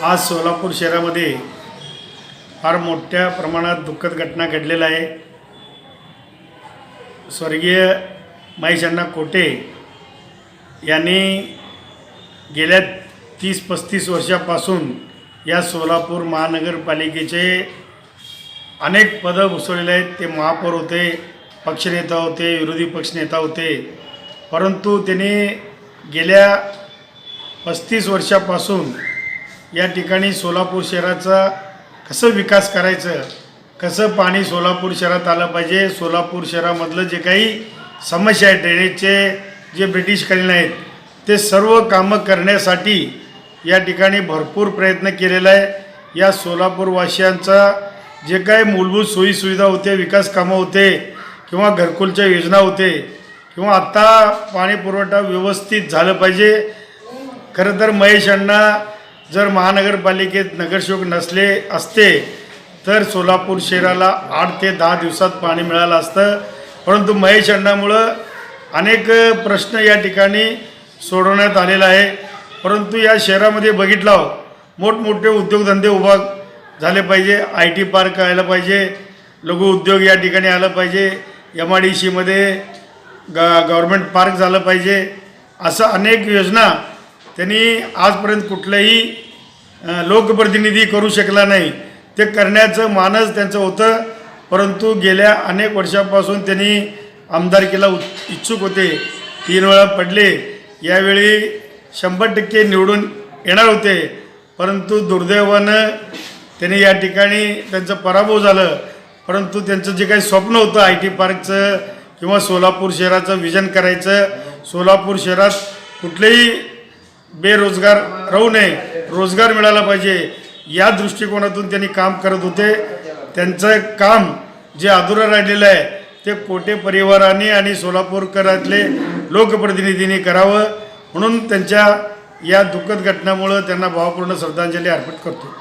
आज सोलापूर शहरामध्ये फार मोठ्या प्रमाणात दुःखद घटना घडलेला आहे। स्वर्गीय महेश अण्णा कोटे यांनी गेल्या 30-35 वर्षापासून या सोलापूर महानगरपालिकेचे अनेक पदं भूषवलेले आहेत। ते महापौर होते, पक्षनेता होते, विरोधी पक्षनेता होते, परंतु त्यांनी गेल्या 35 वर्षापासून या ठिकाणी सोलापूर शहराचा कसं विकास करायचं, कसं पाणी सोलापूर शहरात आलं पाहिजे, सोलापूर शहरामधलं जे काही समस्या आहे ड्रेनेजचे जे ब्रिटिशकालीन आहेत ते सर्व कामं करण्यासाठी या ठिकाणी भरपूर प्रयत्न केलेला आहे। या सोलापूरवासियांचा जे काही मूलभूत सोयीसुविधा होते, विकास कामं होते किंवा घरकुलच्या योजना होते किंवा आत्ता पाणी पुरवठा व्यवस्थित झालं पाहिजे। खरं तर महेश अण्णा जर महानगरपालिकेत नगरसेवक नसले असते तर सोलापूर शहराला 8 ते 10 दिवसात पाणी मिळालं असतं, परंतु महेश अण्णामुळं अनेक प्रश्न या ठिकाणी सोडवण्यात आलेला आहे। परंतु या शहरामध्ये बघितलं मोठमोठे उद्योगधंदे उभा झाले पाहिजे, IT पार्क आलं पाहिजे, लघु उद्योग या ठिकाणी आलं पाहिजे, MIDCमध्ये गव्हर्मेंट पार्क झालं पाहिजे, असं अनेक योजना त्यांनी आजपर्यंत कुठलाही लोकप्रतिनिधी करू शकला नाही। ते करण्याचं मानस त्यांचं होतं, परंतु गेल्या अनेक वर्षापासून त्यांनी आमदारकीला इच्छुक होते, 3 वेळा पडले, यावेळी 100% निवडून येणार होते, परंतु दुर्दैवानं त्यांनी या ठिकाणी त्यांचं पराभव झालं। परंतु त्यांचं जे काही स्वप्न होतं IT पार्कचं किंवा सोलापूर शहराचं विजन करायचं, सोलापूर शहरात कुठलेही बेरोजगार राहू नये, रोजगार मिळाला पाहिजे, या दृष्टिकोनातून त्यांनी काम करत होते। त्यांचं काम जे अधुरं राहिलेलं आहे ते कोटे परिवाराने आणि सोलापूरकरातले लोकप्रतिनिधींनी करावं, म्हणून त्यांच्या या दुःखद घटनेमुळं त्यांना भावपूर्ण श्रद्धांजली अर्पित करतो।